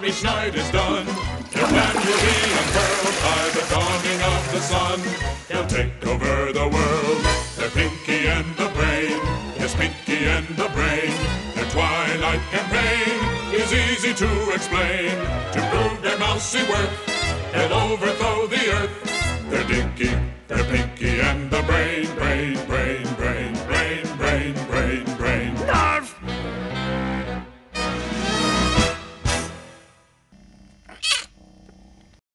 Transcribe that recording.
each night is done, their plan will be unfurled by the dawning of the sun. They'll take over the world, their Pinky and the Brain. Yes, Pinky and the Brain. Their twilight campaign is easy to explain. To prove their mousy worth, they'll overthrow the earth. They're Dinky, they're Pinky and the Brain.